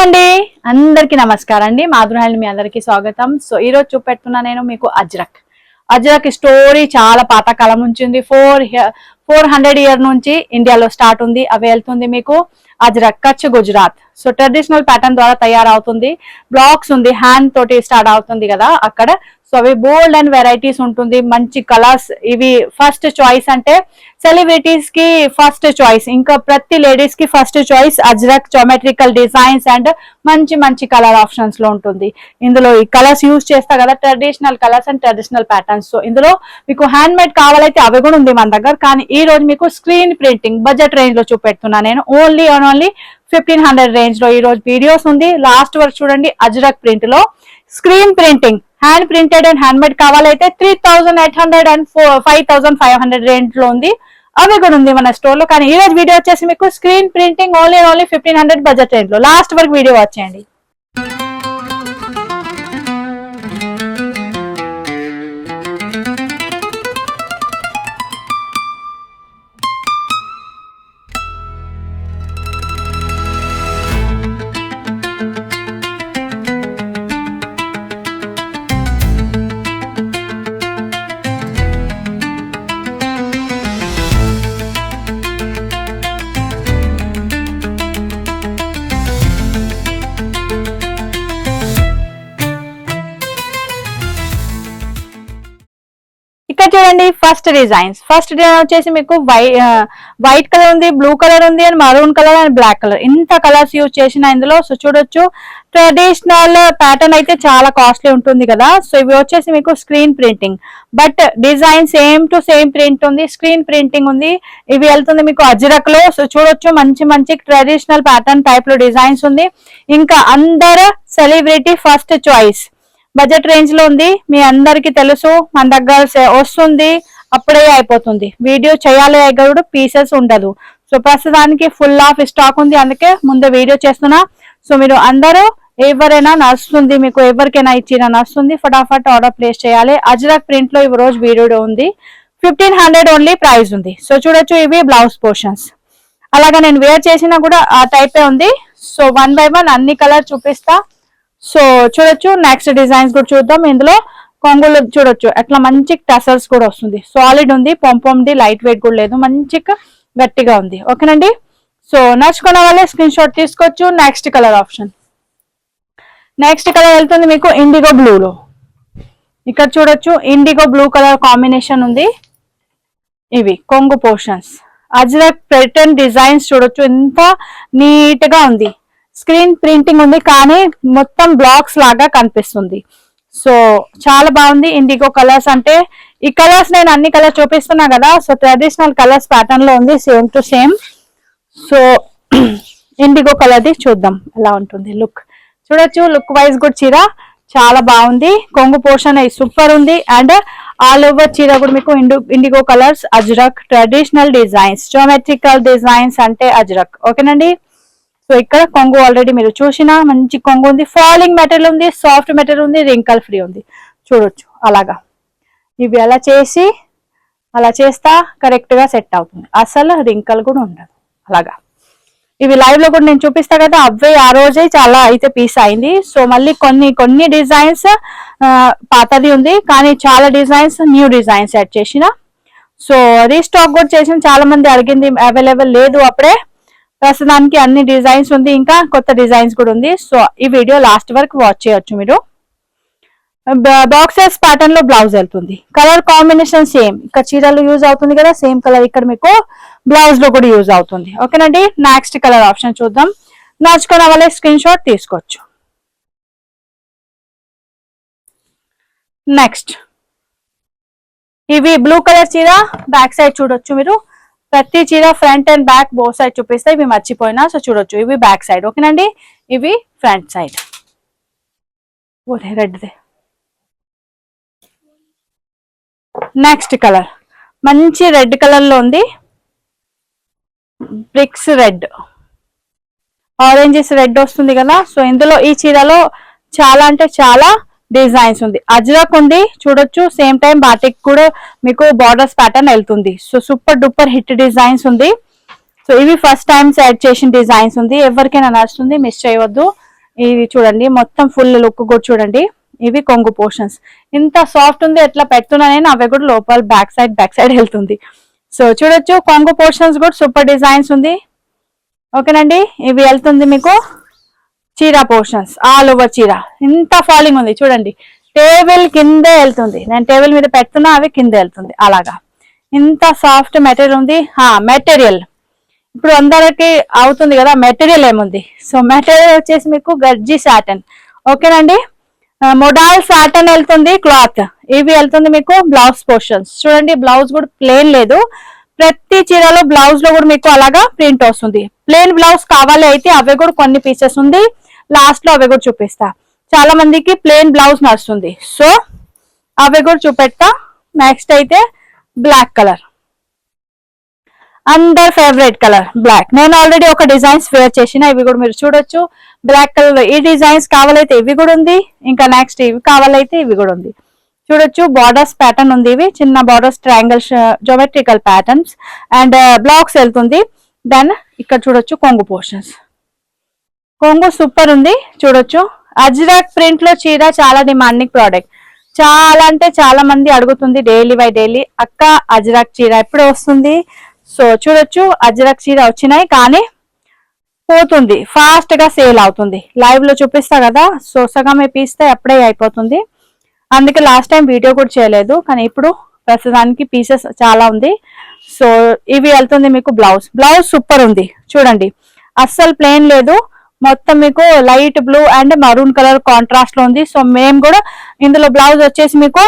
అండి అందరికి నమస్కారం అండి మాధురాయని మీ అందరికి స్వాగతం. సో ఈ రోజు చూపెడుతున్నా నేను మీకు అజ్రక్ స్టోరీ చాలా పాతకాలం నుంచి ఉంది. 400 ఇయర్ నుంచి ఇండియాలో స్టార్ట్ ఉంది. అవి వెళ్తుంది మీకు Ajrak Kutch Gujarat. So traditional pattern ద్వారా తయారవుతుంది. బ్లాక్స్ ఉంది, హ్యాండ్ తోటి స్టార్ట్ అవుతుంది కదా అక్కడ. సో అవి బోల్డ్ అండ్ వెరైటీస్ ఉంటుంది, మంచి కలర్స్. ఇవి ఫస్ట్ చాయిస్ అంటే సెలబ్రిటీస్ కి ఫస్ట్ చాయిస్, ఇంకా ప్రతి లేడీస్ కి first choice Ajrak geometrical designs and మంచి మంచి కలర్ ఆప్షన్స్ లో ఉంటుంది. ఇందులో ఈ కలర్స్ యూజ్ చేస్తా కదా, traditional colours and traditional patterns. So ఇందులో మీకు హ్యాండ్ మేడ్ కావాలైతే అవి కూడా ఉంది మన దగ్గర. కానీ ఈ రోజు మీకు స్క్రీన్ ప్రింటింగ్ బడ్జెట్ రేంజ్ లో చూపెడుతున్నా నేను. ఓన్లీ 1500 రేంజ్ లో ఈ రోజు వీడియోస్ ఉంది. లాస్ట్ వరకు చూడండి. అజ్రక్ ప్రింట్ లో screen printing hand printed and hand made కావాలైతే 3800 అండ్ 5500 రేంజ్ లో ఉంది. అవి కూడా ఉంది మన స్టోర్ లో. కానీ ఈ రోజు వీడియో వచ్చేసి మీకు screen printing only 1500 budget range లో. లాస్ట్ వరకు వీడియో వచ్చేయండి. ఇక్కడ చూడండి ఫస్ట్ డిజైన్ వచ్చేసి మీకు వైట్ కలర్ ఉంది, బ్లూ కలర్ ఉంది and maroon colour and black colour. ఇంత కలర్స్ యూజ్ చేసిన ఇందులో. సో చూడొచ్చు, ట్రెడిషనల్ ప్యాటర్న్ అయితే చాలా కాస్ట్లీ ఉంటుంది కదా. సో ఇవి వచ్చేసి మీకు screen printing, but design same to same print ఉంది, స్క్రీన్ ప్రింటింగ్ ఉంది. ఇవి వెళ్తుంది మీకు అజ్రక్ లో. సో చూడొచ్చు, మంచి మంచి ట్రెడిషనల్ ప్యాటర్న్ టైప్ లో డిజైన్స్ ఉంది. ఇంకా అందరు celebrity first choice budget range లో ఉంది. మీ అందరికి తెలుసు, మన దగ్గర వస్తుంది అప్పుడే అయిపోతుంది. వీడియో చేయాలి కూడా పీసెస్ ఉండదు. సో ప్రస్తుతానికి ఫుల్ ఆఫ్ స్టాక్ ఉంది, అందుకే ముందు వీడియో చేస్తున్నా. సో మీరు అందరూ ఎవరైనా నడుస్తుంది, మీకు ఎవరికైనా ఇచ్చిన నడుస్తుంది, ఫటాఫట్ ఆర్డర్ ప్లేస్ చేయాలి. అజ్రక్ ప్రింట్ లో ఈ రోజు వీడియో ఉంది. 1500 ఓన్లీ ప్రైస్ ఉంది. సో చూడొచ్చు, ఇవి బ్లౌజ్ పోర్షన్స్. అలాగా నేను వేర్ చేసినా కూడా ఆ టైపే ఉంది. సో 1 by 1 అన్ని కలర్ చూపిస్తా. సో చూడొచ్చు, నెక్స్ట్ డిజైన్స్ కూడా చూద్దాం. ఇందులో కొంగులు చూడొచ్చు, అట్లా మంచి టసల్స్ కూడా వస్తుంది. సాలిడ్ ఉంది, పొంపొంది, లైట్ వెయిట్ కూడా లేదు, మంచి గట్టిగా ఉంది. ఓకేనండి. సో నచ్చుకున్న వాళ్ళే స్క్రీన్ షాట్ తీసుకోవచ్చు. Next colour option, next colour వెళ్తుంది మీకు ఇండిగో బ్లూ లో. ఇక్కడ చూడొచ్చు, ఇండిగో బ్లూ కలర్ కాంబినేషన్ ఉంది. ఇవి కొంగు పోర్షన్స్, అజ్రక్ ప్యాటర్న్ డిజైన్స్ చూడొచ్చు, ఎంత నీట్ గా ఉంది. స్క్రీన్ ప్రింటింగ్ ఉంది కానీ మొత్తం బ్లాక్స్ లాగా కనిపిస్తుంది. సో చాలా బాగుంది. ఇండిగో కలర్స్ అంటే ఈ కలర్స్ నేను అన్ని కలర్స్ చూపిస్తున్నా కదా. సో ట్రెడిషనల్ కలర్స్ ప్యాటర్న్ లో ఉంది, same to same. So IndiGo colour the చూద్దాం ఎలా ఉంటుంది లుక్. చూడొచ్చు, లుక్ వైజ్ కూడా చీర చాలా బాగుంది. కొంగు పోర్షన్ సూపర్ ఉంది. అండ్ ఆల్ ఓవర్ చీర కూడా మీకు indigo colours, Ajrak traditional designs, geometrical designs అంటే అజ్రక్. ఓకేనండి. సో ఇక్కడ కొంగు ఆల్రెడీ మీరు చూసిన మంచి కొంగు ఉంది, ఫాలింగ్ మెటీరియల్ ఉంది, సాఫ్ట్ మెటీరియల్ ఉంది, రింకల్ ఫ్రీ ఉంది. చూడొచ్చు అలాగా. ఇవి అలా చేస్తా కరెక్ట్ గా సెట్ అవుతుంది, అసలు రింకల్ కూడా ఉండదు. అలాగా ఇవి లైవ్ లో కూడా నేను చూపిస్తా కదా. అవే ఆ రోజే చాలా అయితే పీస్ అయింది. సో మళ్ళీ కొన్ని డిజైన్స్ పాతది ఉంది, కానీ చాలా డిజైన్స్ న్యూ డిజైన్స్ యాడ్ చేసిన. సో రీస్టాక్ కూడా చేసిన, చాలా మంది అడిగింది, అవైలబుల్ లేదు అప్పుడే. ప్రస్తుతానికి అన్ని డిజైన్స్ ఉంది, ఇంకా కొత్త డిజైన్స్ కూడా ఉంది. సో ఈ వీడియో లాస్ట్ వరకు వాచ్ చేయొచ్చు మీరు. బాక్సెస్ ప్యాటర్న్ లో బ్లౌజ్ వెళ్తుంది. కలర్ కాంబినేషన్ సేమ్, ఇక్కడ చీరలు యూజ్ అవుతుంది కదా, సేమ్ కలర్ ఇక్కడ మీకు బ్లౌజ్ లో కూడా యూజ్ అవుతుంది. ఓకేనండి. నెక్స్ట్ కలర్ ఆప్షన్ చూద్దాం. నచ్చుకున్న వాళ్ళే స్క్రీన్ షాట్ తీసుకోవచ్చు. నెక్స్ట్ ఇవి బ్లూ కలర్ చీర. బ్యాక్ సైడ్ చూడొచ్చు మీరు, ప్రతి చీర front and back both side చూపిస్తే ఇవి మర్చిపోయినా. సో చూడొచ్చు, ఇవి బ్యాక్ సైడ్. ఓకేనండి. ఇవి ఫ్రంట్ సైడ్. రెడ్దే. నెక్స్ట్ కలర్ మంచి రెడ్ కలర్ లో ఉంది, బ్రిక్స్ రెడ్, ఆరెంజెస్ రెడ్ వస్తుంది కదా. సో ఇందులో ఈ చీరలో చాలా అంటే చాలా డిజైన్స్ ఉంది. అజ్రక్ ఉంది చూడొచ్చు, సేమ్ టైం బాటిక్ కూడా మీకు బార్డర్స్ ప్యాటర్న్ వెళ్తుంది. So super duper hit designs ఉంది. సో ఇవి ఫస్ట్ టైం యాడ్ చేసిన డిజైన్స్ ఉంది, ఎవరికైనా నచ్చుతుంది, మిస్ చేయవద్దు. ఇది చూడండి మొత్తం ఫుల్ లుక్ కూడా చూడండి. ఇవి కొంగు పోర్షన్స్. ఇంత సాఫ్ట్ ఉంది, ఎట్లా పెడుతున్నా నేను అవి కూడా లోపల బ్యాక్ సైడ్ వెళ్తుంది. సో చూడొచ్చు కొంగు పోర్షన్స్ కూడా సూపర్ డిజైన్స్ ఉంది. ఓకేనండి, ఇవి వెళ్తుంది మీకు చీర పోర్షన్స్, ఆల్ ఓవర్ చీర. ఇంత ఫాలింగ్ ఉంది చూడండి, టేబుల్ కిందే వెళ్తుంది. నేను టేబుల్ మీద పెడుతున్నా అవి కింద వెళ్తుంది. అలాగా ఇంత సాఫ్ట్ మెటీరియల్ ఉంది. మెటీరియల్ ఇప్పుడు అందరికి అవుతుంది కదా, మెటీరియల్ ఏముంది. సో మెటీరియల్ వచ్చేసి మీకు గర్జీ సాటన్. ఓకేనండి, మోడాల్ సాటన్ వెళ్తుంది క్లాత్. ఇవి వెళ్తుంది మీకు బ్లౌజ్ పోర్షన్స్. చూడండి బ్లౌజ్ కూడా ప్లేన్ లేదు, ప్రతి చీరలో బ్లౌజ్ లో కూడా మీకు అలాగా ప్రింట్ వస్తుంది. ప్లేన్ బ్లౌజ్ కావాలి అయితే అవి కూడా కొన్ని పీసెస్ ఉంది, లాస్ట్ లో అవి కూడా చూపిస్తా. చాలా మందికి ప్లేన్ బ్లౌజ్ నడుస్తుంది, సో అవి కూడా చూపెడతా. నెక్స్ట్ అయితే బ్లాక్ కలర్, అందర్ ఫేవరెట్ కలర్ బ్లాక్. నేను ఆల్రెడీ ఒక డిజైన్స్ వేర్ చేసిన, ఇవి కూడా మీరు చూడొచ్చు. బ్లాక్ కలర్ ఈ డిజైన్స్ కావాలైతే ఇవి కూడా ఉంది, ఇంకా నెక్స్ట్ ఇవి కావాలైతే ఇవి కూడా ఉంది. చూడొచ్చు బార్డర్స్ ప్యాటర్న్ ఉంది, ఇవి చిన్న borders triangle geometrical patterns and blocks వెళ్తుంది. దెన్ ఇక్కడ చూడొచ్చు కొంగు పోర్షన్స్. కొంగు సూపర్ ఉంది చూడొచ్చు. అజ్రక్ ప్రింట్ లో చీర చాలా డిమాండింగ్ ప్రోడక్ట్. చాలా అంటే చాలా మంది అడుగుతుంది డైలీ బై డైలీ, అక్క అజ్రక్ చీర ఎప్పుడు వస్తుంది. సో చూడొచ్చు అజ్రక్ చీర వచ్చినాయి, కానీ పోతుంది ఫాస్ట్ గా సేల్ అవుతుంది. లైవ్ లో చూపిస్తా కదా, సో సగం పీస్తే అప్పుడే అయిపోతుంది. అందుకే లాస్ట్ టైం వీడియో కూడా చేయలేదు, కానీ ఇప్పుడు ప్రస్తుతానికి పీసెస్ చాలా ఉంది. సో ఇవి వెళ్తుంది మీకు బ్లౌజ్. బ్లౌజ్ సూపర్ ఉంది చూడండి, అస్సలు ప్లెయిన్ లేదు, మొత్తం మీకు light blue and maroon colour contrast లో ఉంది. సో మేము కూడా ఇందులో బ్లౌజ్ వచ్చేసి మీకు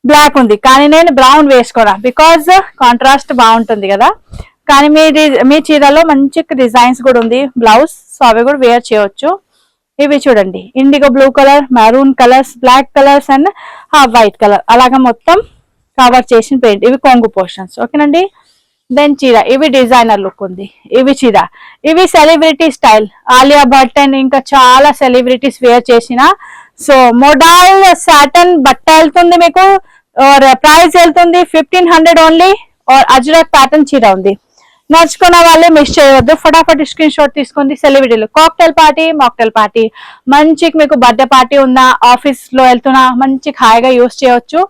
బ్లాక్ ఉంది, కానీ నేను బ్రౌన్ వేసుకోరా, బికాజ్ కాంట్రాస్ట్ బాగుంటుంది కదా. కానీ మీ చీరలో మంచి డిజైన్స్ కూడా ఉంది బ్లౌజ్, సో అవి కూడా వేర్ చేయొచ్చు. ఇవి చూడండి indigo blue colour, maroon colours, black colours and white colour అలాగా మొత్తం కవర్ చేసిన పెయింట్. ఇవి కొంగు పోర్షన్స్. ఓకేనండి, దెన్ చీర ఇవి డిజైనర్ లుక్ ఉంది. ఇవి చీర ఇవి celebrity style, Alia Bhatt and ఇంకా చాలా సెలబ్రిటీస్ వేర్ చేసిన. సో మోడాల్ సాటన్ బట్ట వెళ్తుంది మీకు, और ప్రైస్ వెళ్తుంది 1500 ఓన్లీ. और అజ్రక్ ప్యాటర్న్ చీర ఉంది. నడుచుకున్న వాళ్ళే మిస్ చేయవద్దు, ఫటాఫట్ స్క్రీన్ షాట్ తీసుకోండి. సెలబ్రిటీలు కాక్టైల్ పార్టీ, మాక్టైల్ పార్టీ, మంచిగా మీకు బర్త్డే పార్టీ ఉందా, ఆఫీస్ లో వెళ్తున్నా మంచి హాయిగా యూస్ చేయొచ్చు.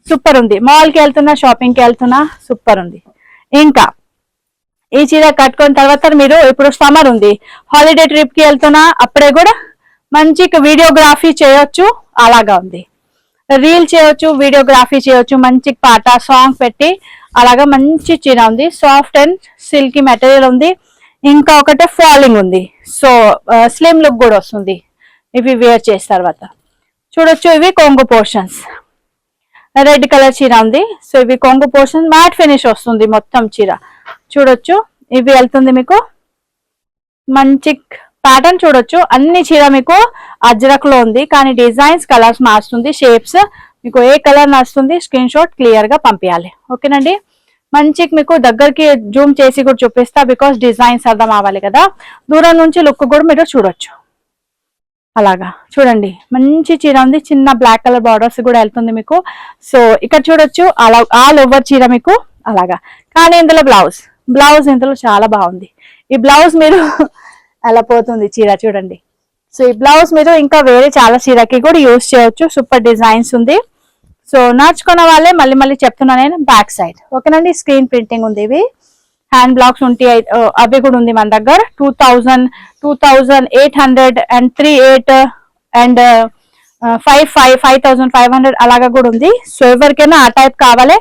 సూపర్ ఉంది. మాల్ కి వెళ్తున్నా, షాపింగ్ కి వెళ్తున్నా, సూపర్ ఉంది. ఇంకా ఈ చీర కట్టుకున్న తర్వాత మీరు ఇప్పుడు సమ్మర్ ఉంది, హాలిడే ట్రిప్ కి వెళ్తున్నా, అప్పుడే కూడా మంచి వీడియోగ్రఫీ చేయొచ్చు. అలాగా ఉంది, రీల్ చేయొచ్చు, వీడియోగ్రఫీ చేయొచ్చు, మంచి పాట సాంగ్ పెట్టి అలాగా మంచి చీర ఉంది. సాఫ్ట్ అండ్ సిల్కీ మెటీరియల్ ఉంది. ఇంకా ఒకటే ఫాలింగ్ ఉంది, సో స్లిమ్ లుక్ కూడా వస్తుంది ఇవి వేర్ చేసిన తర్వాత. చూడొచ్చు ఇవి కొంగు పోర్షన్స్, రెడ్ కలర్ చీర ఉంది. సో ఇవి కొంగు పోర్షన్, మ్యాట్ ఫినిష్ వస్తుంది మొత్తం చీర. చూడొచ్చు ఇవి వెళ్తుంది మీకు మంచి ప్యాటర్న్. చూడొచ్చు అన్ని చీర మీకు అజ్రక్ లో ఉంది, కానీ డిజైన్స్ కలర్స్ మార్చుతుంది, షేప్స్ మీకు ఏ కలర్ నడుస్తుంది స్క్రీన్ షాట్ క్లియర్ గా పంపించాలి. ఓకేనండి, మంచి మీకు దగ్గరికి జూమ్ చేసి కూడా చూపిస్తా, బికాస్ డిజైన్స్ అర్థం అవ్వాలి కదా. దూరం నుంచి లుక్ కూడా మీరు చూడొచ్చు. అలాగా చూడండి మంచి చీర ఉంది, చిన్న బ్లాక్ కలర్ బార్డర్స్ కూడా వెళ్తుంది మీకు. సో ఇక్కడ చూడొచ్చు అలా ఆల్ ఓవర్ చీర మీకు అలాగా. కానీ ఇందులో బ్లౌజ్ ఇందులో చాలా బాగుంది. ఈ బ్లౌజ్ మీరు అలా పోతుంది చీర చూడండి. సో ఈ బ్లౌజ్ మీరు ఇంకా వేరే చాలా చీరకి కూడా యూజ్ చేయొచ్చు. సూపర్ డిజైన్స్ ఉంది. సో నడుచుకున్న వాళ్ళే మళ్ళీ మళ్ళీ చెప్తున్నా నేను. బ్యాక్ సైడ్ ఓకేనండి, స్క్రీన్ ప్రింటింగ్ ఉంది. ఇవి హ్యాండ్ బ్లాక్స్ ఉంటాయి, అవి కూడా ఉంది మన దగ్గర. 2000, 2800 అండ్ 38 అండ్ 5500 అలాగా కూడా ఉంది. సో ఎవరికైనా ఆ టైప్ కావాలి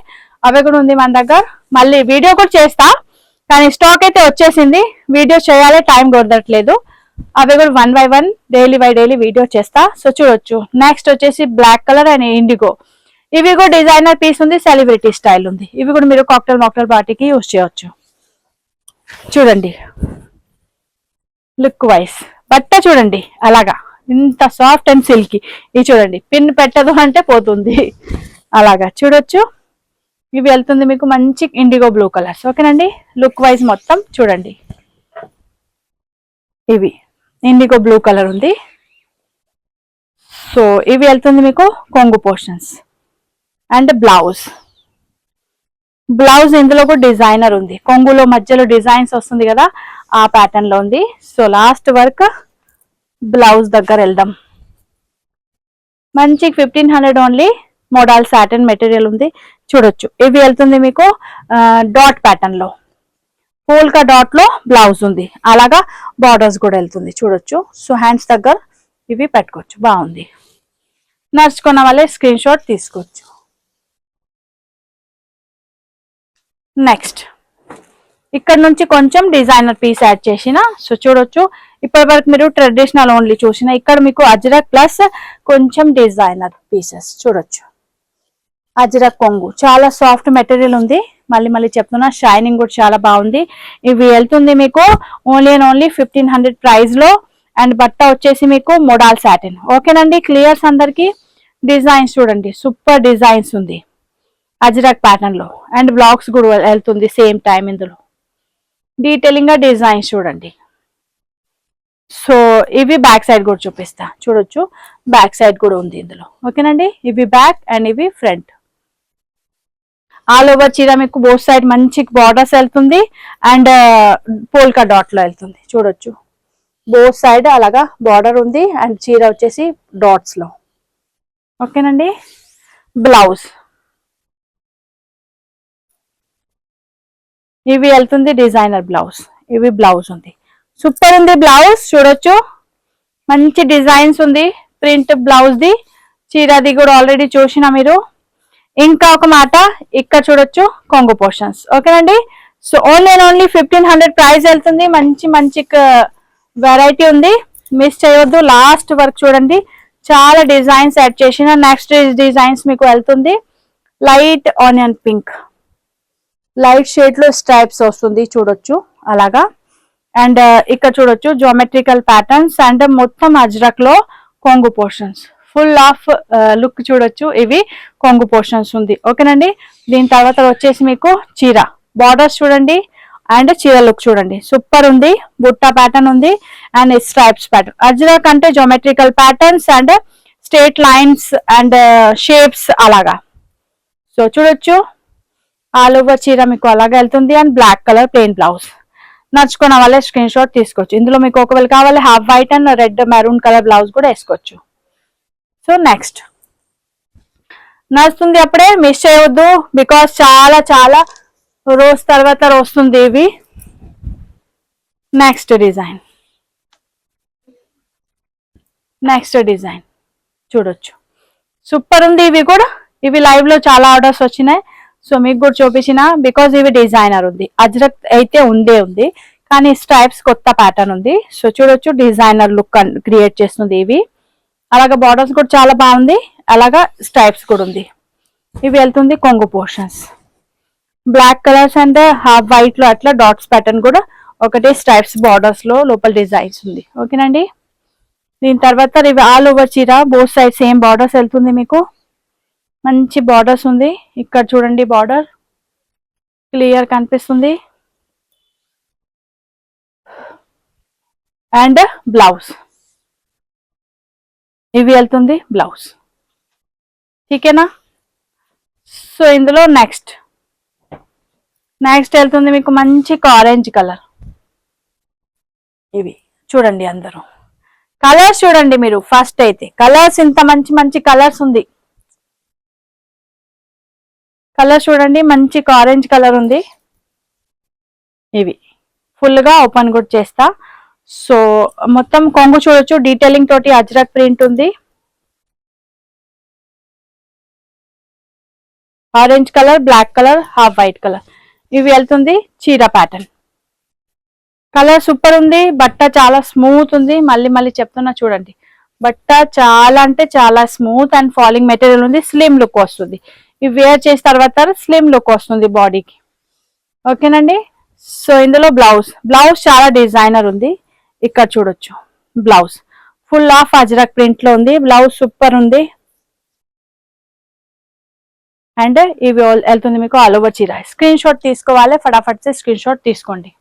అవి కూడా ఉంది మన దగ్గర. మళ్ళీ వీడియో కూడా చేస్తా, కానీ స్టాక్ అయితే వచ్చేసింది, వీడియో చేయాలి టైం కుదరట్లేదు. అవి కూడా 1 by 1 daily by daily video చేస్తా. సో చూడొచ్చు నెక్స్ట్ వచ్చేసి బ్లాక్ కలర్ అండ్ ఇండిగో. ఇవి కూడా డిజైనర్ పీస్ ఉంది, సెలబ్రిటీ స్టైల్ ఉంది. ఇవి కూడా మీరు కాక్టైల్ మాక్టైల్ పార్టీకి యూజ్ చేయొచ్చు. చూడండి లుక్ వైస్ బట్ట చూడండి అలాగా, ఇంత సాఫ్ట్ అండ్ సిల్కీ. ఇది చూడండి పిన్ పెట్టదు అంటే పోతుంది అలాగా. చూడొచ్చు ఇవి వెళ్తుంది మీకు మంచి ఇండిగో బ్లూ కలర్స్. ఓకేనండి, లుక్ వైజ్ మొత్తం చూడండి. ఇవి ఇండిగో బ్లూ కలర్ ఉంది. సో ఇవి వెళ్తుంది మీకు కొంగు పోర్షన్స్ అండ్ బ్లౌజ్ ఇందులో కూడా డిజైనర్ ఉంది, కొంగులో మధ్యలో డిజైన్స్ వస్తుంది కదా, ఆ ప్యాటర్న్ లో ఉంది. సో లాస్ట్ వర్క్ బ్లౌజ్ దగ్గర వెళ్దాం. మంచి 1500 ఓన్లీ. మోడల్ సాటిన్ మెటీరియల్ ఉంది చూడొచ్చు. ఇవి వెళ్తుంది మీకు డాట్ ప్యాటర్న్ లో, పోల్కా డాట్ లో బ్లౌజ్ ఉంది, అలాగా బార్డర్స్ కూడా వెళ్తుంది చూడొచ్చు. సో హ్యాండ్స్ దగ్గర ఇవి పెట్టుకోవచ్చు, బాగుంది. నడుచుకున్న వాళ్ళే స్క్రీన్ షాట్ తీసుకోవచ్చు. నెక్స్ట్ ఇక్కడ నుంచి కొంచెం డిజైనర్ పీస్ యాడ్ చేసిన. సో చూడొచ్చు, ఇప్పటి వరకు మీరు ట్రెడిషనల్ ఓన్లీ చూసిన, ఇక్కడ మీకు అజ్రక్ ప్లస్ కొంచెం డిజైనర్ పీసెస్ చూడొచ్చు. అజ్రక్ కొంగు చాలా సాఫ్ట్ మెటీరియల్ ఉంది, మళ్ళీ మళ్ళీ చెప్తున్నా, షైనింగ్ కూడా చాలా బాగుంది. ఇవి వెళ్తుంది మీకు ఓన్లీ అండ్ ఓన్లీ 1500 ప్రైస్ లో. అండ్ బట్ట వచ్చేసి మీకు మోడల్ సాటిన్. ఓకేనండి, క్లియర్స్ అందరికి. డిజైన్స్ చూడండి, సూపర్ డిజైన్స్ ఉంది అజ్రక్ ప్యాటర్న్ లో. అండ్ బ్లాక్స్ కూడా వెళ్తుంది సేమ్ టైం. ఇందులో డీటెయిలింగ్ గా డిజైన్స్ చూడండి. సో ఇవి బ్యాక్ సైడ్ కూడా చూపిస్తా చూడొచ్చు, బ్యాక్ సైడ్ కూడా ఉంది ఇందులో. ఓకేనండి, ఇవి బ్యాక్ అండ్ ఇవి ఫ్రంట్. ఆల్ ఓవర్ చీర మీకు బోత్ సైడ్ మంచి బార్డర్స్ వెళ్తుంది అండ్ పోల్కా డాట్ లో వెళ్తుంది చూడొచ్చు. బోత్ సైడ్ అలాగా బార్డర్ ఉంది అండ్ చీర వచ్చేసి డాట్స్ లో. ఓకేనండి, బ్లౌజ్ ఇవి వెళ్తుంది డిజైనర్ బ్లౌజ్. ఇవి బ్లౌజ్ ఉంది, సూపర్ ఉంది బ్లౌజ్ చూడొచ్చు. మంచి డిజైన్స్ ఉంది, ప్రింట్ బ్లౌజ్ ది. చీరది కూడా ఆల్రెడీ చూసిన మీరు. ఇంకా ఒక మాట, ఇక్కడ చూడొచ్చు కొంగు పోర్షన్స్. ఓకేనండి, so only and only 1500 price వెళ్తుంది. మంచి మంచి వెరైటీ ఉంది, మిస్ చేయవద్దు. లాస్ట్ వర్క్ చూడండి, చాలా డిజైన్స్ యాడ్ చేసిన. నెక్స్ట్ డిజైన్స్ మీకు వెళ్తుంది light onion pink, light shade లో స్ట్రైప్స్ వస్తుంది చూడొచ్చు అలాగా. అండ్ ఇక్కడ చూడొచ్చు జియోమెట్రికల్ ప్యాటర్న్స్ అండ్ మొత్తం అజ్రక్ లో కొంగు పోర్షన్స్, ఫుల్ ఆఫ్ లుక్ చూడొచ్చు. ఇవి కొంగు పోర్షన్స్ ఉంది. ఓకేనండి, దీని తర్వాత వచ్చేసి మీకు చీర బార్డర్స్ చూడండి అండ్ చీర లుక్ చూడండి, సూపర్ ఉంది. బుట్టా ప్యాటర్న్ ఉంది అండ్ స్ట్రైప్స్ ప్యాటర్న్. అజ్రక్ అంటే geometrical patterns and straight lines and shapes అలాగా. సో చూడొచ్చు, ఆల్ ఓవర్ చీర మీకు అలాగే వెళ్తుంది and black colour plain blouse. నడుచుకున్న వాళ్ళే స్క్రీన్ షాట్ తీసుకోవచ్చు. ఇందులో మీకు ఒకవేళ కావాలి half white and red maroon colour blouse కూడా వేసుకోవచ్చు. సో నెక్స్ట్ నడుస్తుంది, అప్పుడే మిస్ చేయవద్దు, బికాస్ చాలా చాలా రోజు తర్వాత వస్తుంది ఇవి. నెక్స్ట్ డిజైన్, నెక్స్ట్ డిజైన్ చూడొచ్చు, సూపర్ ఉంది. ఇవి కూడా ఇవి లైవ్ లో చాలా ఆర్డర్స్ వచ్చినాయి. సో మీకు కూడా చూపించిన, బికాజ్ ఇవి డిజైనర్ ఉంది. అజ్రక్ అయితే ఉంది కానీ స్ట్రైప్స్ కొత్త ప్యాటర్న్ ఉంది. సో చూడొచ్చు, డిజైనర్ లుక్ క్రియేట్ చేస్తుంది ఇవి. అలాగా బార్డర్స్ కూడా చాలా బాగుంది, అలాగా స్ట్రైప్స్ కూడా ఉంది. ఇవి వెళ్తుంది కొంగు portions, black colours and half white లో అట్లా డాట్స్ ప్యాటర్న్ కూడా ఒకటి స్ట్రైప్స్ బార్డర్స్ లో లోపల డిజైన్స్ ఉంది. ఓకేనండి, దీని తర్వాత ఇవి ఆల్ ఓవర్ చీర బోత్ సైడ్ సేమ్ బార్డర్స్ వెళ్తుంది మీకు. మంచి బార్డర్స్ ఉంది, ఇక్కడ చూడండి బార్డర్ క్లియర్ కనిపిస్తుంది. అండ్ బ్లౌజ్ ఇవి వెళ్తుంది బ్లౌజ్. ఠీకేనా? సో ఇందులో నెక్స్ట్ వెళ్తుంది మీకు మంచి ఆరెంజ్ కలర్. ఇవి చూడండి, అందరూ కలర్స్ చూడండి మీరు. ఫస్ట్ అయితే కలర్స్, ఇంత మంచి మంచి కలర్స్ ఉంది. కలర్ చూడండి, మంచి ఆరెంజ్ కలర్ ఉంది. ఇవి ఫుల్ గా ఓపెన్ కూడా చేస్తా. సో మొత్తం కొంగు చూడొచ్చు, డీటెయిలింగ్ తోటి అజ్రక్ ప్రింట్ ఉంది. Orange colour, black colour, half white colour. ఇవి వెళ్తుంది చీర ప్యాటర్న్. కలర్ సూపర్ ఉంది, బట్ట చాలా స్మూత్ ఉంది. మళ్ళీ మళ్ళీ చెప్తున్నా చూడండి, బట్ట చాలా అంటే చాలా స్మూత్ అండ్ ఫాలింగ్ మెటీరియల్ ఉంది. స్లిమ్ లుక్ వస్తుంది. ఇవి వేర్ చేసిన తర్వాత స్లిమ్ లుక్ వస్తుంది బాడీకి. ఓకేనండి, సో ఇందులో బ్లౌజ్ చాలా డిజైనర్ ఉంది. ఇక్కడ చూడొచ్చు blouse full of Ajrak print లో ఉంది. బ్లౌజ్ సూపర్ ఉంది. అండ్ ఇవి వెళ్తుంది మీకు ఆల్ ఓవర్ చీర. స్క్రీన్ షాట్ తీసుకోవాలి, ఫటాఫట్ సే స్క్రీన్ షాట్ తీసుకోండి.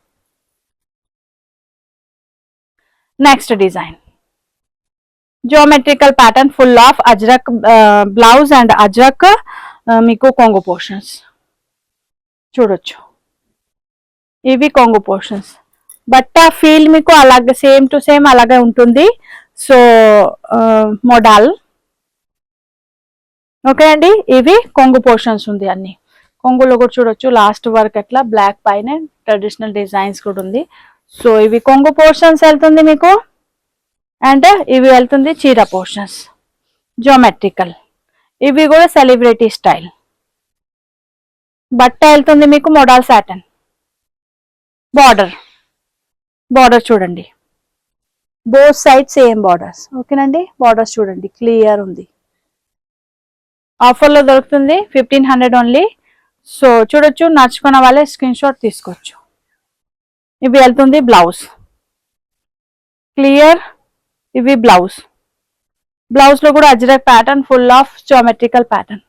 Next design geometrical pattern, full of Ajrak blouse and Ajrak మీకు కొంగు పోర్షన్స్ చూడొచ్చు. ఇవి కొంగు పోర్షన్స్, బట్ట ఫీల్ మీకు అలాగే సేమ్ టు సేమ్ అలాగే ఉంటుంది. సో మోడల్ ఓకే అండి. ఇవి కొంగు పోర్షన్స్ ఉంది అన్ని. కొంగులో కూడా చూడొచ్చు లాస్ట్ వర్క్ అట్లా బ్లాక్ పైన ట్రెడిషనల్ డిజైన్స్ కూడా ఉంది. సో ఇవి కొంగు పోర్షన్స్ వెళ్తుంది మీకు. అండ్ ఇవి వెళ్తుంది చీర పోర్షన్స్ జియోమెట్రికల్. ఇవి కూడా సెలబ్రిటీ స్టైల్. బట్ట వెళ్తుంది మీకు మోడల్ సాటన్. బార్డర్ చూడండి, బోత్ సైడ్ సేమ్ బార్డర్స్. ఓకేనండి. బార్డర్స్ చూడండి క్లియర్ ఉంది. ఆఫర్లో దొరుకుతుంది 1500 ఓన్లీ. సో చూడొచ్చు, నచ్చుకున్న వాళ్ళే స్క్రీన్ షాట్ తీసుకోవచ్చు. ఇవి వెళ్తుంది బ్లౌజ్ క్లియర్. ఇవి బ్లౌజ్ లో కూడా Ajrak pattern full of geometrical pattern.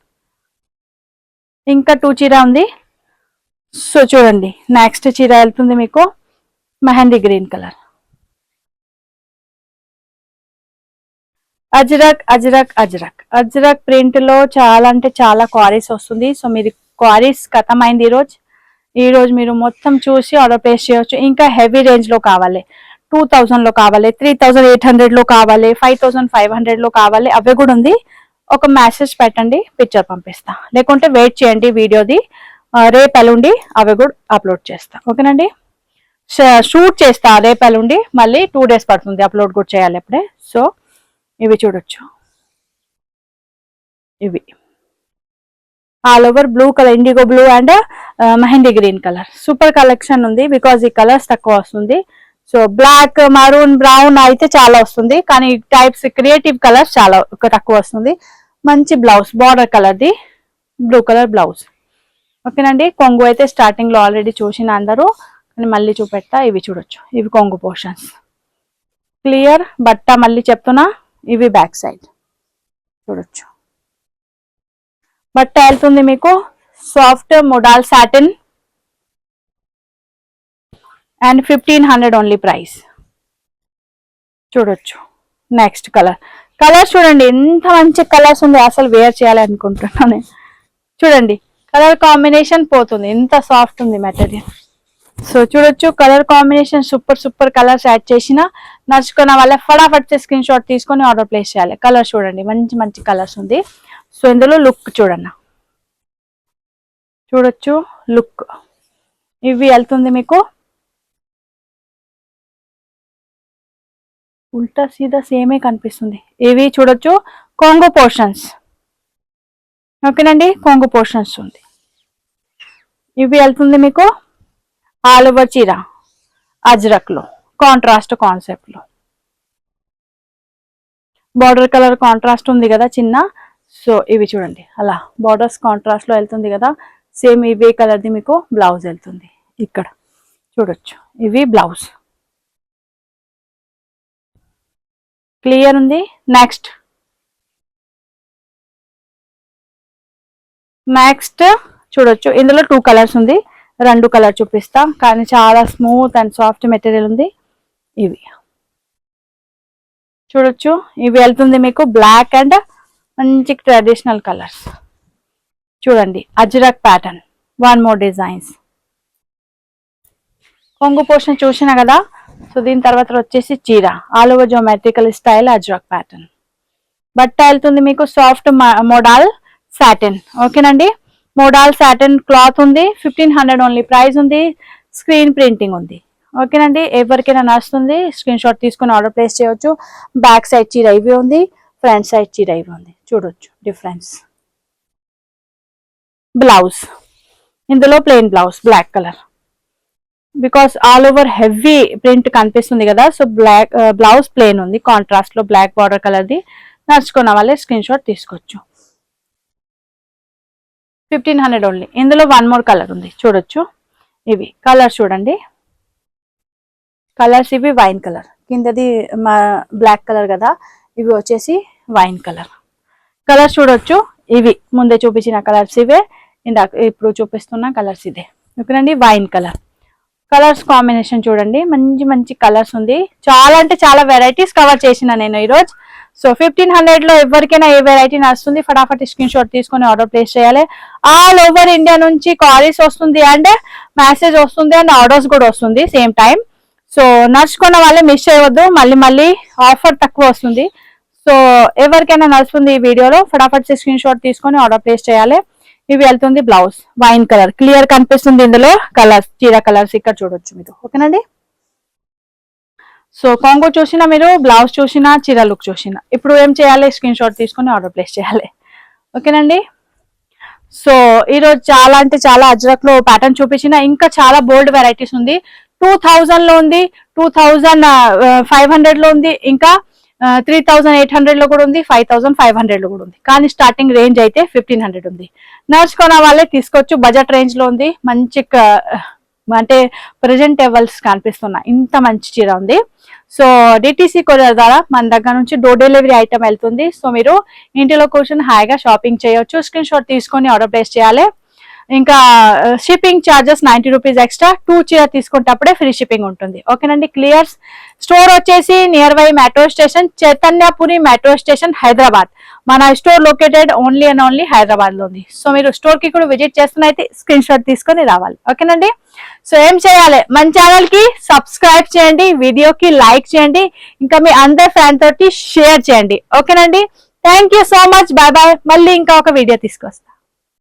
ఇంకా 2 చీర ఉంది. సో చూడండి నెక్స్ట్ చీర వెళ్తుంది మీకు mehndi green colour. Ajrak print లో చాలా అంటే చాలా క్వారీస్ వస్తుంది. సో మీరు క్వారీస్ ఖతమైంది ఈ రోజు మీరు మొత్తం చూసి ఆర్డర్ ప్లేస్ చేయొచ్చు. ఇంకా హెవీ రేంజ్ లో కావాలి, 2000 లో కావాలి, 3800 లో కావాలి, 5500 లో కావాలి, అవి కూడా ఉంది. ఒక మెసేజ్ పెట్టండి, పిక్చర్ పంపిస్తా. లేకుంటే వెయిట్ చేయండి వీడియోది, రేపు ఎల్లుండి అవి కూడా అప్లోడ్ చేస్తా. ఓకేనండి. షూట్ చేస్తా రేపు ఎల్లుండి, మళ్ళీ 2 days పడుతుంది అప్లోడ్ కూడా చేయాలి అప్పుడే. సో ఇవి చూడొచ్చు, ఇవి all over blue colour, IndiGo blue and mehndi green colour. Super collection ఉంది బికాజ్ ఈ కలర్స్ తక్కువ వస్తుంది. సో బ్లాక్, మరూన్, బ్రౌన్ అయితే చాలా వస్తుంది, కానీ టైప్స్ క్రియేటివ్ కలర్స్ చాలా తక్కువ వస్తుంది. మంచి బ్లౌజ్, బార్డర్ కలర్ది బ్లూ కలర్ బ్లౌజ్. ఓకేనండి. కొంగు అయితే స్టార్టింగ్ లో ఆల్రెడీ చూసిన అందరూ, కానీ మళ్ళీ చూపెడతా. ఇవి చూడొచ్చు, ఇవి కొంగు పోర్షన్స్ క్లియర్. బట్ట మళ్ళీ చెప్తున్నా, ఇవి బ్యాక్ సైడ్ చూడొచ్చు. బట్ట వెళ్తుంది మీకు soft modal satin and 1500 only price. చూడొచ్చు నెక్స్ట్ కలర్ చూడండి, ఎంత మంచి కలర్స్ ఉంది. అసలు వేర్ చేయాలి అనుకుంటున్నాను. చూడండి కలర్ కాంబినేషన్ పోతుంది, ఎంత సాఫ్ట్ ఉంది మెటీరియల్. సో చూడొచ్చు colour combination super colours add చేసిన. నచ్చుకున్న వాళ్ళ ఫటాఫట్ స్క్రీన్ షాట్ తీసుకొని ఆర్డర్ ప్లేస్ చేయాలి. కలర్ చూడండి, మంచి కలర్స్ ఉంది. సో ఇందులో లుక్ చూడండి, చూడొచ్చు లుక్. ఇవి వెళ్తుంది మీకు ఉల్టా సీదా సేమే కనిపిస్తుంది. ఇవి చూడొచ్చు కొంగు పోర్షన్స్. ఓకేనండి, కొంగు పోర్షన్స్ ఉంది. ఇవి వెళ్తుంది మీకు ఆల్ ఓవర్ చీర అజ్రక్ లో, కాంట్రాస్ట్ కాన్సెప్ట్ లో. బార్డర్ కలర్ కాంట్రాస్ట్ ఉంది కదా చిన్న. సో ఇవి చూడండి అలా బార్డర్స్ కాంట్రాస్ట్ లో వెళ్తుంది కదా. సేమ్ ఇవే కలర్ది మీకు బ్లౌజ్ వెళ్తుంది. ఇక్కడ చూడొచ్చు, ఇవి బ్లౌజ్ క్లియర్ ఉంది. నెక్స్ట్ చూడొచ్చు, ఇందులో 2 కలర్స్ ఉంది. 2 కలర్ చూపిస్తా, కానీ చాలా స్మూత్ అండ్ సాఫ్ట్ మెటీరియల్ ఉంది. ఇవి చూడొచ్చు, ఇవి వెళ్తుంది మీకు బ్లాక్ అండ్ మంచి ట్రెడిషనల్ కలర్స్. చూడండి అజ్రక్ ప్యాటర్న్, 1 more డిజైన్స్. కొంగు పోర్షన్ చూసిన కదా. సో దీని తర్వాత వచ్చేసి చీర all over geometrical style Ajrak pattern. బట్ట వెళ్తుంది మీకు సాఫ్ట్ మోడల్ సాటిన్. ఓకేనండి. మోడల్ సాటిన్ క్లాత్ ఉంది, 1500 ఓన్లీ ప్రైస్ ఉంది. స్క్రీన్ ప్రింటింగ్ ఉంది. ఓకేనండి. ఎవరికైనా నచ్చుతుంది స్క్రీన్ షాట్ తీసుకుని ఆర్డర్ ప్లేస్ చేయొచ్చు. బ్యాక్ సైడ్ చీర ఇవి ఉంది, ఫ్రంట్ సైడ్ చీర ఇవి ఉంది. చూడొచ్చు డిఫరెన్స్. బ్లౌజ్ ఇందులో plain blouse black colour, because all over heavy print కనిపిస్తుంది కదా. సో బ్లాక్ బ్లౌజ్ ప్లెయిన్ ఉంది, కాంట్రాస్ట్ లో బ్లాక్ బార్డర్ కలర్ది. నడుచుకున్న వాళ్ళే స్క్రీన్ షాట్ తీసుకోవచ్చు. 1500 ఓన్లీ. ఇందులో 1 more కలర్ ఉంది, చూడొచ్చు. ఇవి కలర్స్ చూడండి, కలర్స్ ఇవి వైన్ కలర్, కిందది బ్లాక్ కలర్ కదా. ఇవి వచ్చేసి వైన్ కలర్. కలర్స్ చూడొచ్చు, ఇవి ముందే చూపించిన కలర్స్ ఇవే, ఇందాక ఇప్పుడు చూపిస్తున్న కలర్స్ ఇదే. ఓకేనండి. వైన్ కలర్స్ కాంబినేషన్ చూడండి, మంచి కలర్స్ ఉంది. చాలా అంటే చాలా వెరైటీస్ కవర్ చేసిన నేను ఈరోజు. సో 1500 లో ఎవరికైనా ఏ వెరైటీ నచ్చుతుంది ఫటాఫట్ స్క్రీన్ షాట్ తీసుకొని ఆర్డర్ ప్లేస్ చేయాలి. ఆల్ ఓవర్ ఇండియా నుంచి కాల్స్ వస్తుంది అండ్ మెసేజ్ వస్తుంది అండ్ ఆర్డర్స్ కూడా వస్తుంది సేమ్ టైం. సో నడుచుకున్న వాళ్ళే మిస్ చేయవద్దు, మళ్ళీ మళ్ళీ ఆఫర్ తక్కువ వస్తుంది. సో ఎవరికైనా నడుస్తుంది ఈ వీడియోలో ఫటాఫట్ స్క్రీన్ షాట్ తీసుకొని ఆర్డర్ ప్లేస్ చేయాలి. ఇవి వెళ్తుంది బ్లౌజ్ వైన్ కలర్, క్లియర్ కనిపిస్తుంది ఇందులో కలర్స్, చీర కలర్స్ ఇక్కడ చూడొచ్చు మీరు. ఓకేనండి. సో కాంగో చూసినా మీరు, బ్లౌజ్ చూసినా, చీర లుక్ చూసినా, ఇప్పుడు ఏం చేయాలి, స్క్రీన్ షాట్ తీసుకొని ఆర్డర్ ప్లేస్ చేయాలి. ఓకేనండి. సో ఈరోజు చాలా అంటే చాలా అజ్రక్ లో ప్యాటర్న్ చూపించిన, ఇంకా చాలా బోల్డ్ వెరైటీస్ ఉంది. 2000 లో ఉంది, 2500 లో ఉంది, ఇంకా 3800 లో కూడా ఉంది, 5500 లో కూడా ఉంది. కానీ స్టార్టింగ్ రేంజ్ అయితే 1500 ఉంది. నడుచుకున్న వాళ్ళే తీసుకోవచ్చు, బడ్జెట్ రేంజ్ లో ఉంది. మంచి అంటే ప్రెజెంటేబుల్స్ కనిపిస్తున్నాయి, ఇంత మంచి చీర ఉంది. సో డిటిసి కొరియర్ ద్వారా మన దగ్గర నుంచి డోర్ డెలివరీ ఐటమ్ వెళ్తుంది. సో మీరు ఇంటిలో కూర్చొని హాయిగా షాపింగ్ చేయొచ్చు. స్క్రీన్ షాట్ తీసుకొని ఆర్డర్ ప్లేస్ చేయాలి. ఇంకా షిప్పింగ్ ఛార్జెస్ 90 రూపీస్ ఎక్స్ట్రా, 2 చీర తీసుకుంటప్పుడే ఫ్రీ షిప్పింగ్ ఉంటుంది. ఓకేనండి. క్లియర్. స్టోర్ వచ్చేసి near by metro station, Chaitanyapuri metro station, Hyderabad. మన store located only and only Hyderabad లో ఉంది. సో మీరు స్టోర్ కి కూడా విజిట్ చేస్తున్నైతే స్క్రీన్ షాట్ తీసుకొని రావాలి. ఓకేనండి. సో ఏం చేయాలి, మన ఛానల్ కి సబ్స్క్రైబ్ చేయండి, వీడియోకి లైక్ చేయండి, ఇంకా మీ అందరి ఫ్యాన్ తోటి షేర్ చేయండి. ఓకేనండి. Thank you so much. Bye bye. మళ్ళీ ఇంకా ఒక వీడియో తీసుకొస్తాను.